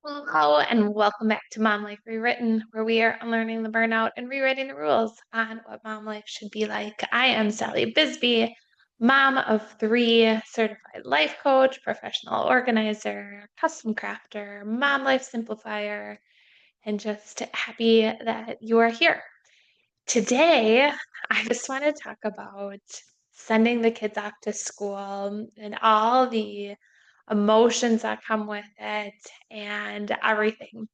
Hello, and welcome back to Mom Life Rewritten, where we are unlearning the burnout and rewriting the rules on what mom life should be like. I am Sally Bisbee, mom of three, certified life coach, professional organizer, custom crafter, mom life simplifier, and just happy that you are here. Today, I just want to talk about sending the kids off to school and all the emotions that come with it and everything.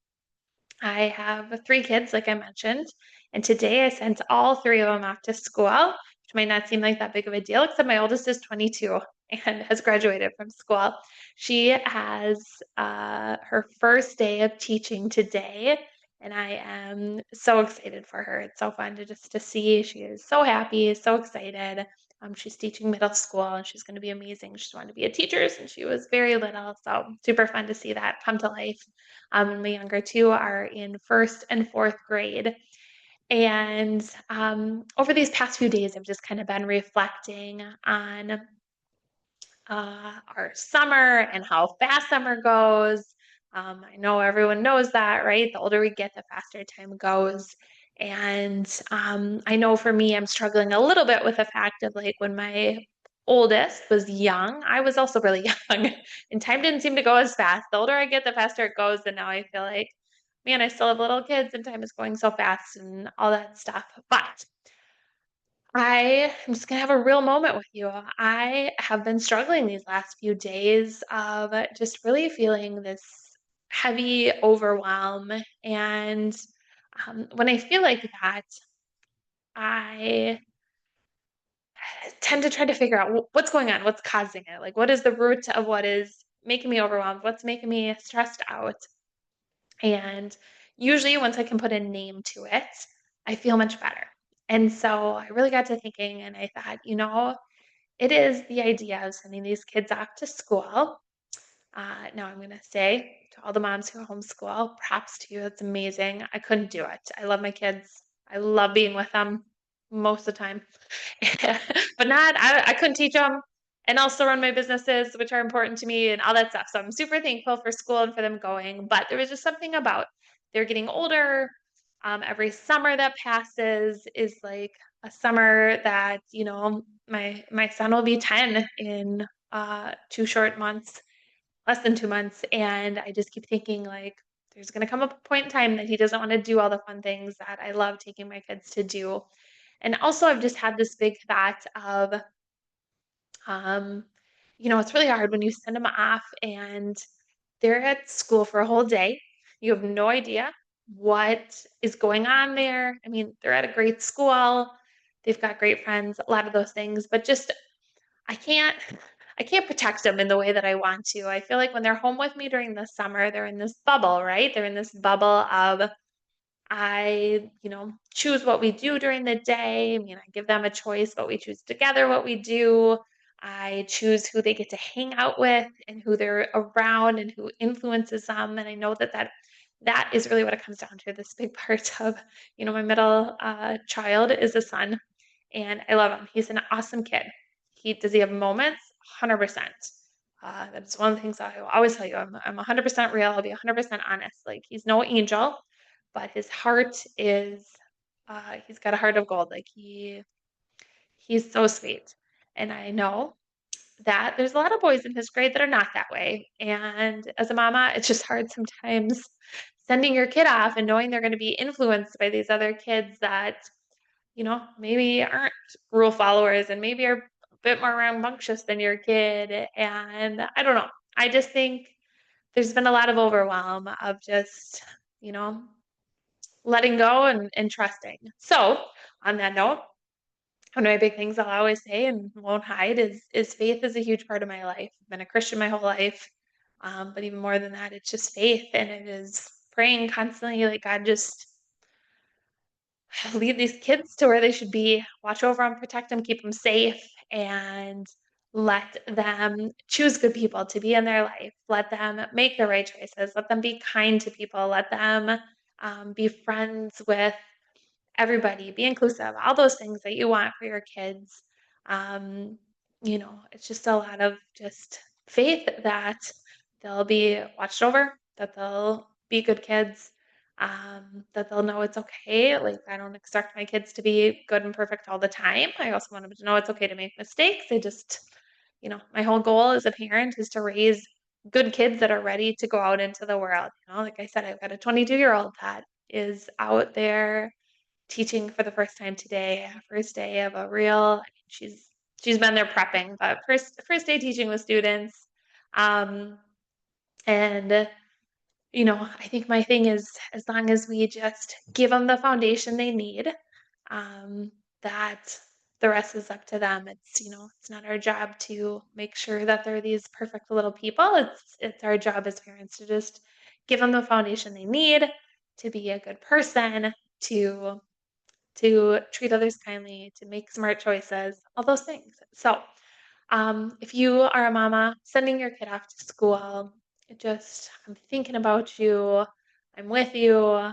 I have three kids, like I mentioned, and today I sent all three of them off to school, which might not seem like that big of a deal, except my oldest is 22 and has graduated from school. She has her first day of teaching today, and I am so excited for her. It's so fun to see. She is so happy, so excited. She's teaching middle school and she's going to be amazing. She's wanted to be a teacher since she was very little, so super fun to see that come to life. My younger two are in first and fourth grade. And over these past few days, I've just kind of been reflecting on our summer and how fast summer goes. I know everyone knows that, right? The older we get, the faster time goes. And I know for me, I'm struggling a little bit with the fact of like when my oldest was young, I was also really young, and time didn't seem to go as fast. The older I get, the faster it goes. And now I feel like, man, I still have little kids and time is going so fast and all that stuff. But I am just gonna have a real moment with you. I have been struggling these last few days of just really feeling this heavy overwhelm. And when I feel like that, I tend to try to figure out what's going on, what's causing it. Like, what is the root of what is making me overwhelmed? What's making me stressed out? And usually, once I can put a name to it, I feel much better. And so I really got to thinking, and I thought, it is the idea of sending these kids off to school. Now, I'm going to say to all the moms who homeschool, props to you. It's amazing. I couldn't do it. I love my kids. I love being with them most of the time, but I couldn't teach them and also run my businesses, which are important to me and all that stuff. So I'm super thankful for school and for them going. But there was just something about they're getting older. Every summer that passes is like a summer that, my son will be 10 in 2 short months, less than 2 months. And I just keep thinking like there's gonna come a point in time that he doesn't want to do all the fun things that I love taking my kids to do. And also I've just had this big thought of um, it's really hard when you send them off and they're at school for a whole day. You have no idea what is going on there. I mean, they're at a great school. They've got great friends, a lot of those things, but just I can't I can't protect them in the way that I want to. I feel like when they're home with me during the summer, they're in this bubble, right? They're in this bubble of choose what we do during the day. I mean, I give them a choice, but we choose together what we do. I choose who they get to hang out with and who they're around and who influences them. And I know that is really what it comes down to. This big part of, my middle child is a son, and I love him. He's an awesome kid. Does he have moments? 100%. That's one of the things I will always tell you. I'm 100% real. I'll be 100% honest. Like he's no angel, but his heart is he's got a heart of gold. Like he's so sweet. And I know that there's a lot of boys in his grade that are not that way. And as a mama, it's just hard sometimes sending your kid off and knowing they're going to be influenced by these other kids that, maybe aren't rule followers and maybe are a bit more rambunctious than your kid. And I don't know. I just think there's been a lot of overwhelm of just, you know, letting go and trusting. So, on that note, one of my big things I'll always say and won't hide is faith is a huge part of my life. I've been a Christian my whole life, but even more than that, it's just faith, and it is praying constantly, like God just lead these kids to where they should be, watch over them, protect them, keep them safe, and let them choose good people to be in their life. Let them make the right choices. Let them be kind to people. Let them be friends with everybody, be inclusive, all those things that you want for your kids. Um, it's just a lot of just faith that they'll be watched over, that they'll be good kids, that they'll know it's okay. Like, I don't expect my kids to be good and perfect all the time. I also want them to know it's okay to make mistakes. My whole goal as a parent is to raise good kids that are ready to go out into the world. Like I said, I've got a 22-year-old that is out there teaching for the first time today, first day of a real, she's been there prepping, but first day teaching with students. Um, and I think my thing is, as long as we just give them the foundation they need, um, that the rest is up to them. It's not our job to make sure that they're these perfect little people. It's our job as parents to just give them the foundation they need to be a good person, to treat others kindly, to make smart choices, all those things. So, if you are a mama sending your kid off to school, I'm thinking about you. I'm with you.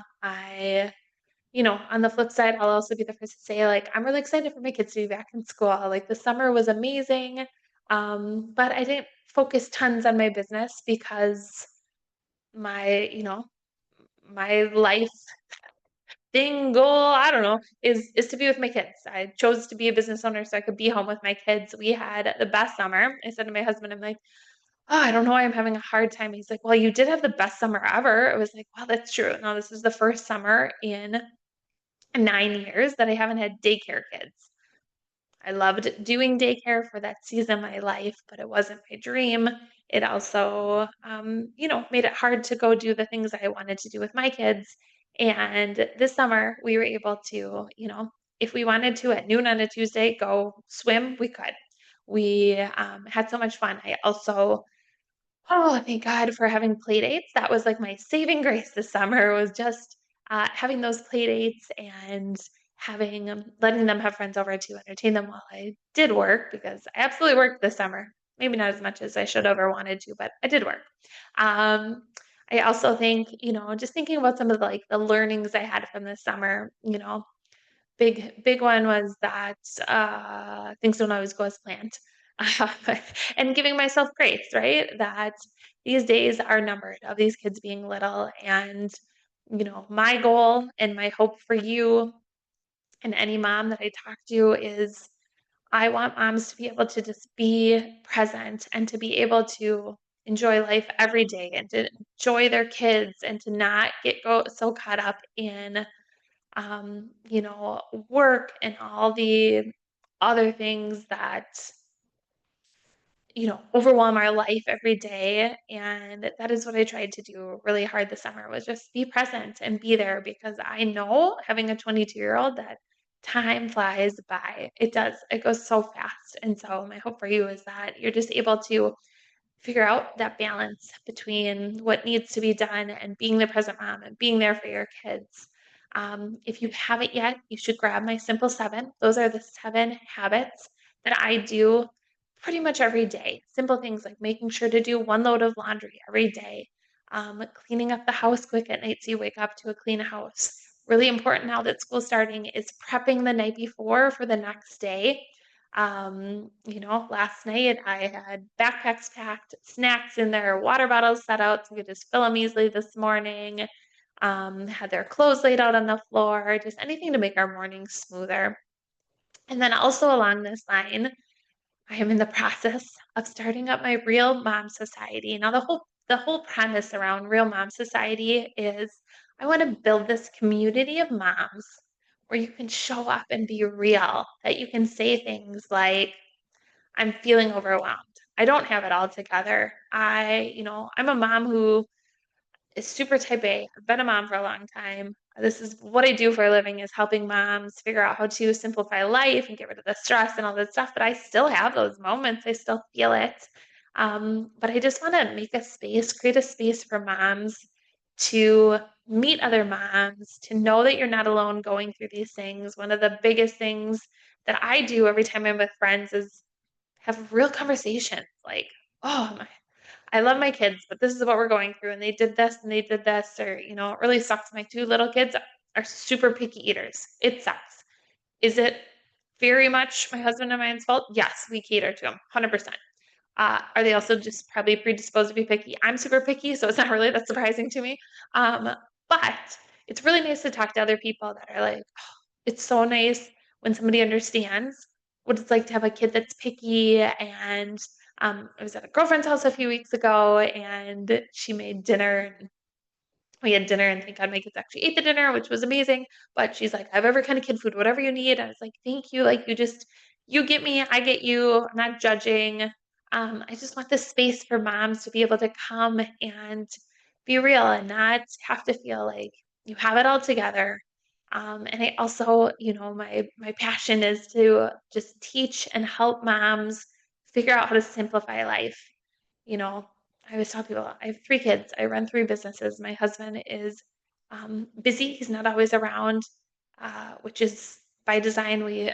On the flip side, I'll also be the first to say, like, I'm really excited for my kids to be back in school. Like, the summer was amazing. But I didn't focus tons on my business because my life thing, goal, I don't know, is to be with my kids. I chose to be a business owner so I could be home with my kids. We had the best summer. I said to my husband, I'm like, "Oh, I don't know why I'm having a hard time." He's like, "Well, you did have the best summer ever." I was like, "Well, that's true." No, this is the first summer in 9 years that I haven't had daycare kids. I loved doing daycare for that season of my life, but it wasn't my dream. It also, made it hard to go do the things I wanted to do with my kids. And this summer, we were able to, if we wanted to at noon on a Tuesday go swim, we could. We had so much fun. I also Oh, thank God for having play dates. That was like my saving grace this summer was just having those play dates and letting them have friends over to entertain them while I did work because I absolutely worked this summer. Maybe not as much as I should have or wanted to, but I did work. Um, I also think, just thinking about some of the learnings I had from this summer, big one was that, things don't always go as planned. And giving myself grace, right? That these days are numbered of these kids being little, and, my goal and my hope for you and any mom that I talk to is I want moms to be able to just be present and to be able to enjoy life every day and to enjoy their kids and to not get go so caught up in work and all the other things that, overwhelm our life every day. And that is what I tried to do really hard this summer was just be present and be there because I know having a 22-year-old that time flies by. It does. It goes so fast. And so my hope for you is that you're just able to figure out that balance between what needs to be done and being the present mom and being there for your kids. If you haven't yet, you should grab my Simple Seven. Those are the 7 habits that I do pretty much every day. Simple things like making sure to do 1 load of laundry every day, cleaning up the house quick at night so you wake up to a clean house. Really important now that school's starting is prepping the night before for the next day. Last night I had backpacks packed, snacks in there, water bottles set out so we could just fill them easily this morning. Had their clothes laid out on the floor, just anything to make our mornings smoother. And then also along this line, I am in the process of starting up my Real Mom Society. Now the whole premise around Real Mom Society is I want to build this community of moms where you can show up and be real, that you can say things like, I'm feeling overwhelmed. I don't have it all together. I'm a mom who is super type A. I've been a mom for a long time. This is what I do for a living is helping moms figure out how to simplify life and get rid of the stress and all that stuff. But I still have those moments. I still feel it. But I just want to create a space for moms to meet other moms, to know that you're not alone going through these things. One of the biggest things that I do every time I'm with friends is have real conversations like, "Oh, I love my kids, but this is what we're going through, and they did this and they did this," or, "It really sucks. My 2 little kids are super picky eaters. It sucks." Is it very much my husband and mine's fault? Yes, we cater to them 100%. Are they also just probably predisposed to be picky? I'm super picky, so it's not really that surprising to me. Um, but it's really nice to talk to other people that are like, it's so nice when somebody understands what it's like to have a kid that's picky. And I was at a girlfriend's house a few weeks ago, and she made dinner. We had dinner, and thank God my kids actually ate the dinner, which was amazing. But she's like, "I have every kind of kid food, whatever you need." I was like, "Thank you. Like, you get me, I get you. I'm not judging." I just want this space for moms to be able to come and be real and not have to feel like you have it all together. And I also, my passion is to just teach and help moms figure out how to simplify life. You know, I always tell people I have 3 kids. I run 3 businesses. My husband is, busy. He's not always around, which is by design. We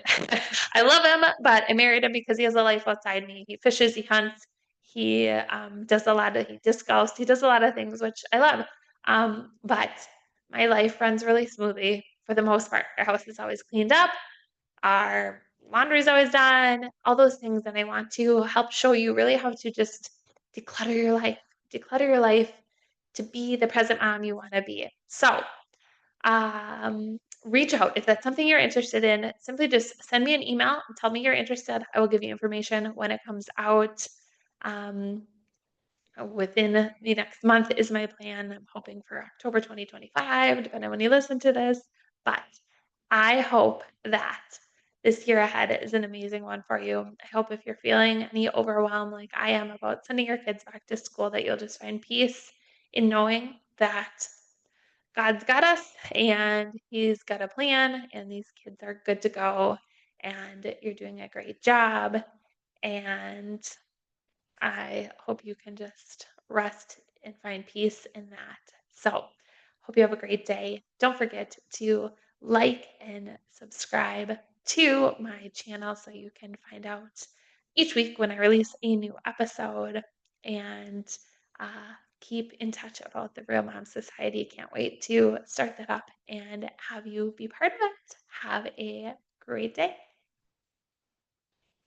I love him, but I married him because he has a life outside me. He fishes, he hunts, he disc golfs, he does a lot of things, which I love. But my life runs really smoothly for the most part. Our house is always cleaned up, our laundry's always done, all those things, and I want to help show you really how to just declutter your life, declutter your life to be the present mom you wanna be. So, reach out if that's something you're interested in. Simply just send me an email and tell me you're interested. I will give you information when it comes out. Um, Within the next month is my plan. I'm hoping for October 2025, depending on when you listen to this. But I hope that this year ahead is an amazing one for you. I hope if you're feeling any overwhelm like I am about sending your kids back to school, that you'll just find peace in knowing that God's got us and He's got a plan, and these kids are good to go, and you're doing a great job. And I hope you can just rest and find peace in that. So, hope you have a great day. Don't forget to like and subscribe to my channel so you can find out each week when I release a new episode, and keep in touch about the Real Mom Society. Can't wait to start that up and have you be part of it. Have a great day.